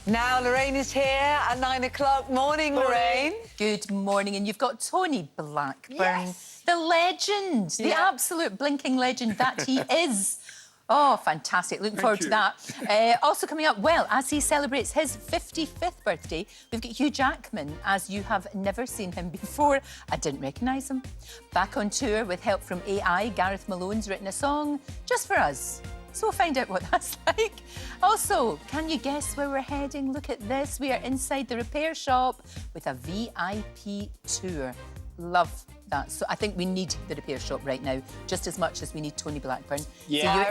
Now Lorraine is here at 9 o'clock. Morning, Lorraine. Good morning. And you've got Tony Blackburn, Yes. the legend, the absolute blinking legend that he is. Oh, fantastic. Looking forward to that. Also coming up, well, as he celebrates his 55th birthday, we've got Hugh Jackman, as you have never seen him before. I didn't recognise him. Back on tour with help from AI, Gareth Malone's written a song just for us. So we'll find out what that's like. Also, can you guess where we're heading? Look at this. We are inside the repair shop with a VIP tour. Love that. So I think we need the repair shop right now, just as much as we need Tony Blackburn. Yeah,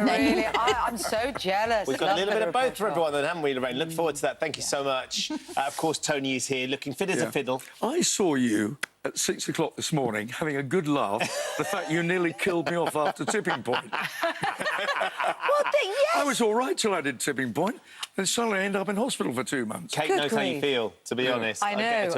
I'm so jealous. We've got a little bit of both for everyone then, haven't we, Lorraine? Look forward to that. Thank you so much. Of course, Tony is here, looking fit as a fiddle. I saw you at 6 o'clock this morning having a good laugh. The fact you nearly killed me off after tipping point. I was all right till I did tipping point, and suddenly I ended up in hospital for 2 months. Kate knows how you feel, to be honest. I know.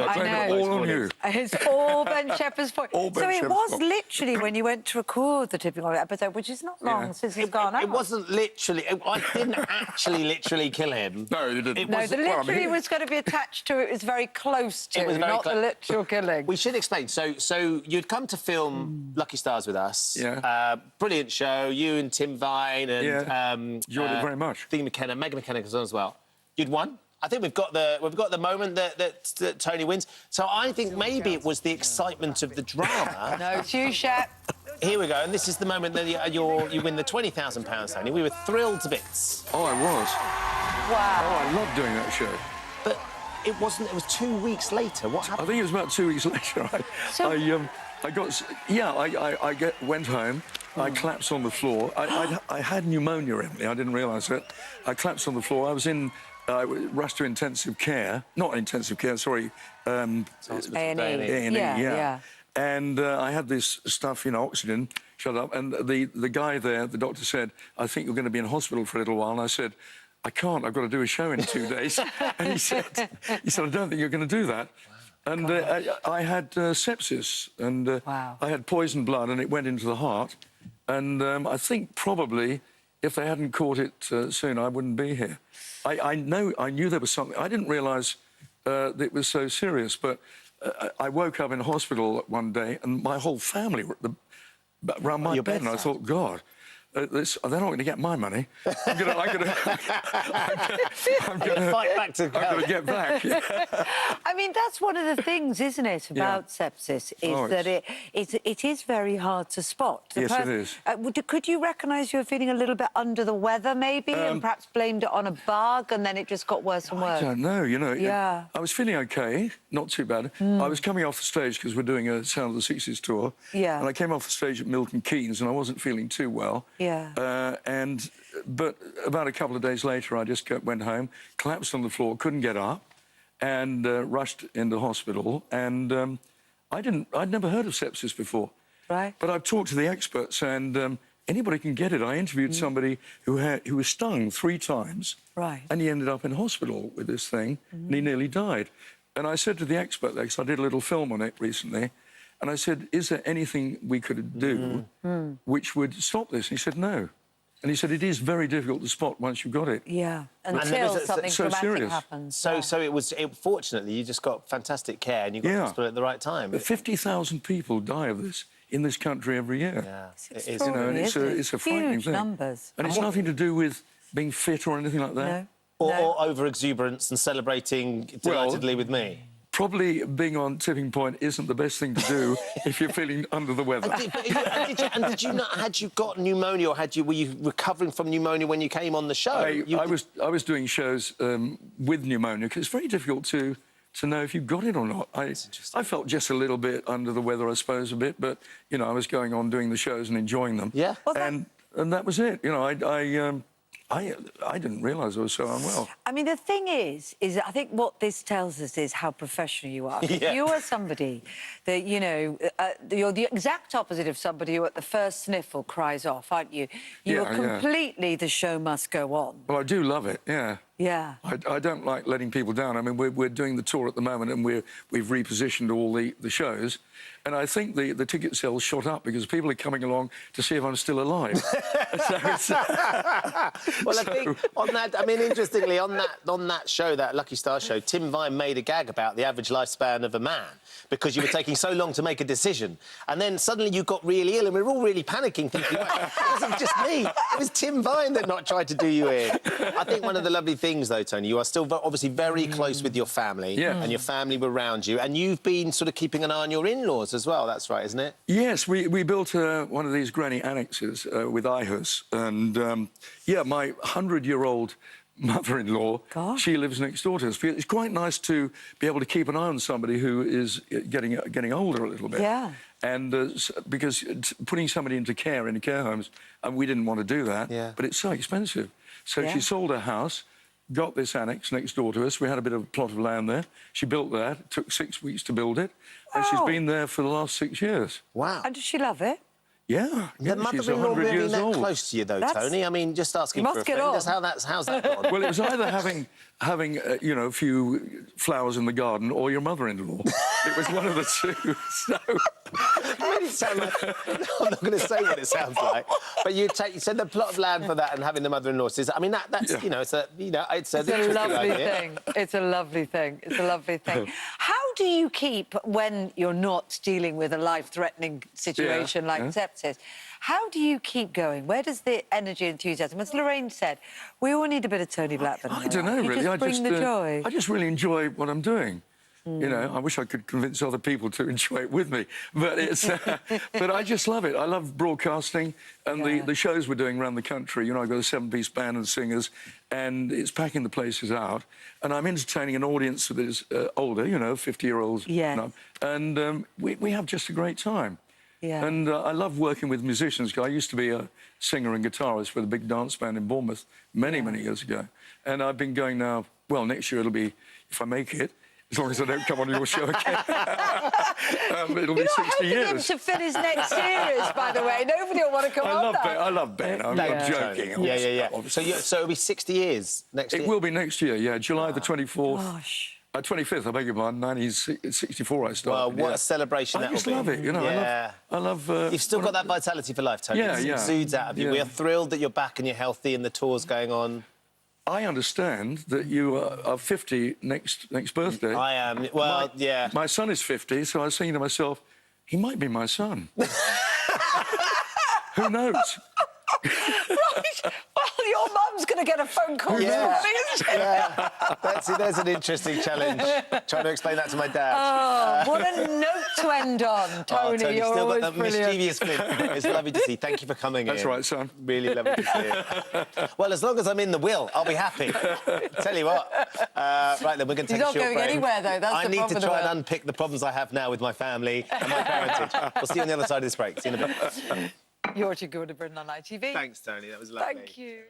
All on you. It's all Ben Shepherd's fault. So it was literally when you went to record the tipping point episode, which is not long since he's gone out. It wasn't literally... I didn't actually literally kill him. No, you didn't. No, the literally was going to be attached to it. Was very close to, not the literal killing. We should explain. So you'd come to film Lucky Stars with us. Yeah. Brilliant show. You and Tim Vine and enjoyed it very much. Megan McKenna was on as well. You'd won. I think we've got the moment that Tony wins. So I think maybe it was the excitement of the drama. No, it's you, Shep. Here we go, and this is the moment that you win the £20,000, Tony. We were thrilled to bits. Oh, I was. Wow. Oh, I loved doing that show. But it wasn't. It was 2 weeks later. What happened? I think it was about 2 weeks later. Went home. I collapsed on the floor. I had pneumonia, Emily. I didn't realise it. I collapsed on the floor. I was rushed to intensive care. Not intensive care, sorry. A&E. Yeah. And I had this stuff, oxygen, shut up. And the guy there, the doctor said, I think you're going to be in hospital for a little while. And I said, I can't. I've got to do a show in 2 days. And he said, I don't think you're going to do that. And I had sepsis, and I had poisoned blood, and it went into the heart. And I think probably if they hadn't caught it soon, I wouldn't be here. I knew there was something. I didn't realise that it was so serious, but I woke up in hospital one day, and my whole family were around my bed, and I thought, God, they're not going to get my money. I'm going to fight back to get back. Yeah. I mean, that's one of the things, isn't it, about sepsis, is that it is very hard to spot. Yes, it is. Could you recognise you were feeling a little bit under the weather, maybe, and perhaps blamed it on a bug, and then it just got worse and worse? I don't know, Yeah. I was feeling OK, not too bad. I was coming off the stage because we're doing a Sound of the 60s tour. Yeah. And I came off the stage at Milton Keynes, and I wasn't feeling too well. Yeah. But about a couple of days later, I just went home, collapsed on the floor, couldn't get up, and rushed into hospital. And I'd never heard of sepsis before. Right. But I've talked to the experts, and anybody can get it. I interviewed somebody who was stung 3 times. Right. And he ended up in hospital with this thing, and he nearly died. And I said to the expert there, because I did a little film on it recently, and I said, is there anything we could do which would stop this? And he said, no. And he said, it is very difficult to spot once you've got it. Yeah, until something dramatic happens. So it was... fortunately, you just got fantastic care and you got to hospital at the right time. But 50,000 people die of this in this country every year. Yeah, it is. And it's a frightening thing. Numbers. And it's nothing to do with being fit or anything like that. No. Or over-exuberance and celebrating delightedly with me. Probably being on tipping point isn't the best thing to do if you're feeling under the weather. Had you got pneumonia, or were you recovering from pneumonia when you came on the show? I was doing shows with pneumonia, because it's very difficult to know if you've got it or not. I felt just a little bit under the weather, I suppose, a bit, but, I was going on doing the shows and enjoying them. Yeah. And that was it. I didn't realise I was so unwell. I mean, the thing is I think what this tells us is how professional you are. Yeah. You are somebody that, you're the exact opposite of somebody who at the first sniffle cries off, aren't you? You are completely the show must go on. Well, I do love it, yeah. Yeah. I don't like letting people down. I mean, we're doing the tour at the moment, and we've repositioned all the shows, and I think the ticket sales shot up because people are coming along to see if I'm still alive. Well, I think on that, I mean, interestingly, on that show, that Lucky Star show, Tim Vine made a gag about the average lifespan of a man because you were taking so long to make a decision, and then suddenly you got really ill, and we were all really panicking, thinking, well, it wasn't just me, it was Tim Vine that not tried to do you in. I think one of the lovely things, though, Tony, you are still obviously very close with your family, and your family were around you, and you've been sort of keeping an eye on your in-laws as well. That's right, isn't it? Yes, we built one of these granny annexes with iHus, and yeah, my 100-year-old mother-in-law, she lives next door to us. It's quite nice to be able to keep an eye on somebody who is getting older a little bit. Yeah. And because putting somebody into care homes, and we didn't want to do that, but it's so expensive. So she sold her house, got this annex next door to us. We had a bit of a plot of land there. She built that. It took 6 weeks to build it. And she's been there for the last 6 years. Wow. And does she love it? The mother-in-law moving that close to you, though, Tony. I mean, just asking for a friend. How's that gone? Well, it was either having you know, a few flowers in the garden or your mother-in-law. It was one of the two. So... It made it sound like... I'm not going to say what it sounds like. But you said the plot of land for that and having the mother-in-law. I mean, that's, you know, it's a lovely thing. It's a lovely thing. It's a lovely thing. How do you keep, when you're not dealing with a life-threatening situation like sepsis, how do you keep going? Where does the energy and enthusiasm... As Lorraine said, we all need a bit of Tony Blackburn. I don't know, really. I just really enjoy what I'm doing. You know, I wish I could convince other people to enjoy it with me, but it's. But I just love it. I love broadcasting and the shows we're doing around the country. You know, I've got a 7-piece band and singers, and it's packing the places out. And I'm entertaining an audience that is older, you know, 50-year-olds. And we have just a great time. And I love working with musicians. I used to be a singer and guitarist with a big dance band in Bournemouth many years ago. And I've been going now. Well, next year it'll be, if I make it. As long as I don't come on your show again. It'll be 60 years. Him to fit his next series, by the way. Nobody will want to come on that. I love Ben. I'm joking. Yeah. So it'll be 60 years next year? It will be next year, yeah. July the 24th. Gosh. 25th, I beg your pardon. 1964 I started. Well, what a celebration that will be. I just love it, you know. I love... You've still got that vitality for life, Tony. It exudes out of you. We are thrilled that you're back and you're healthy and the tour's going on. I understand that you are 50 next birthday. I am. Well, My son is 50, so I was thinking to myself, he might be my son. Who knows? Right. Well, your mum's going to get a phone call this morning, isn't she? There's an interesting challenge. Trying to explain that to my dad. Oh, what a note to end on, Tony. Tony, you're still always got that brilliant. Mischievous flip. It's lovely to see. Thank you for coming in. That's right, son. Really lovely to see you. Well, as long as I'm in the will, I'll be happy. Tell you what. Right, then, we're going to take a short break. He's not going anywhere, though. That's I need to try and unpick the problems I have now with my family and my parentage. We'll see you on the other side of this break. See you in a bit. You're too good to Britain on ITV. Thanks, Tony. That was lovely. Thank you.